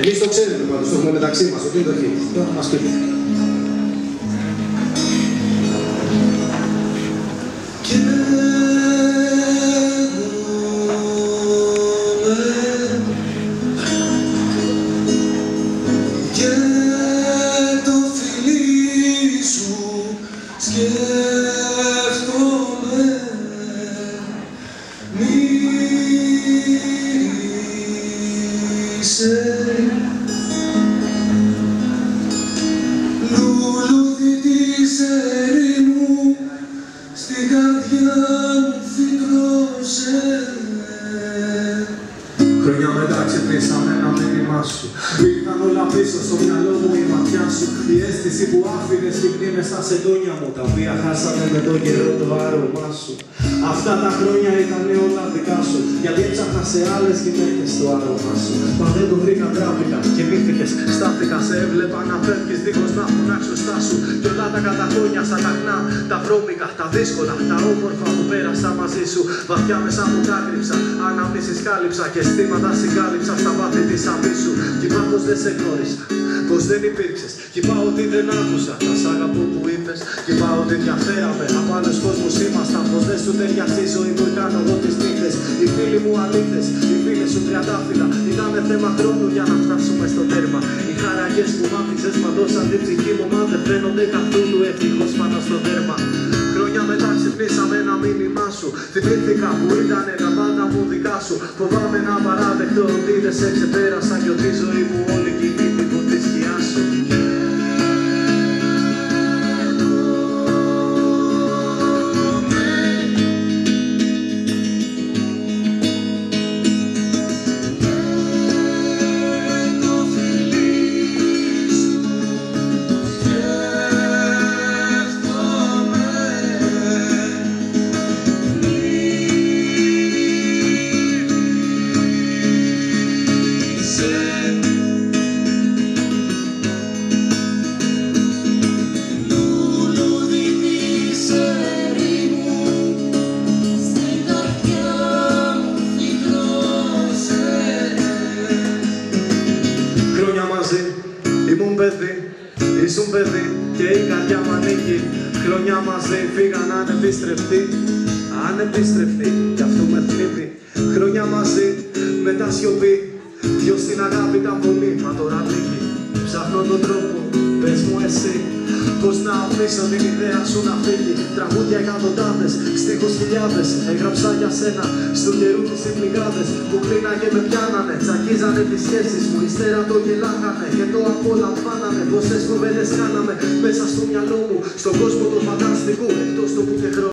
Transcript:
Εμείς το ξέρουμε πάντως, το έχουμε μεταξύ μας, ότι είναι το hit. Τώρα μας πείτε. Λουλούδι της ερήμου στην καρδιά μου φυτρώσε. Χρόνια μετά ξυπνήσαμε ένα μήνυμά σου. Ήρθαν όλα πίσω στο μυαλό μου η ματιά σου. Η αίσθηση που άφηνες λιχνή μες στα σεντόνια μου, τα οποία χάσανε με τον καιρό το άρωμά σου. Αυτά τα χρόνια ήταν όλα δικά σου, γιατί έψαχνα σε άλλες γυναίκες το άρωμά σου. Μα δεν το βρήκα, τράβηκα και μύθηκες. Στάθηκα, σε έβλεπα να φεύγεις δίχως να φωνάξω στά σου. Κι όλα τα καταχώνια στα ταχνά, τα βρώμικα, τα δύσκολα, τα όμορφα που πέρασα μαζί σου. Βαθιά μέσα μου κάκρυψα, αναμνήσεις κάλυψα και αισθήματα συγκάλυψα στα βάθη της αμύσου. Κι είπα πως δεν σε γνώρισα, πως δεν υπήρξες. Κι είπα ότι δεν άκουσα τα σ' αγαπώ που είπες. Κι είπα ότι διαφέραμε, από άλλους κόσμους ήμασταν. Πως δεν σου ταιριάζει η ζωή που κάνω εγώ τις νύχτες. Οι φίλοι μου αλήθες, οι φίλες σου τριαντάφυλλα. Ήτανε θέμα χρόνου για να φτάσουμε στο τέρμα. Οι χαραγές που μ' άφησες μαντώσαν την ψυχή μου, μα δεν φαίνονται καθόλου ευτυχώς πάνω στο τέρμα. Χρόνια μετά ξυπνήσαμε ένα μήνυμά σου. Θυμήθηκα που ήτανε τα πάντα μου δικά σου. Φοβάμαι να παραδεχτώ ότι δεν σε ξεπέρασα κι ότι η ζωή μου όλη κινείται υπό τη σκιά σου. Ήμουν παιδί, ήσουν παιδί και η καρδιά μου ανήκει. Χρόνια μαζί φύγαν ανεπίστρεπτοι, κι αυτό με θλίβει. Χρόνια μαζί με τα σιωπή, ποιος στην αγάπη ήταν πολύ, μα τώρα λύγει. Ψάχνω τον τρόπο, πες μου εσύ, πως να αφήσω την ιδέα σου να φύγει. Τραγούδια εκατοντάδες, στίχους χιλιάδες, έγραψα για σένα στου καιρού τις συμπληγάδες που κλείναγε με πιάνανε, τσακίζανε τις σχέσεις μου, ύστερα το γελάγανε και το απολαμβάνανε. Πόσες κουβέντες κάναμε μέσα στο μυαλό μου, στον κόσμο του φανταστικού, εκτός του που και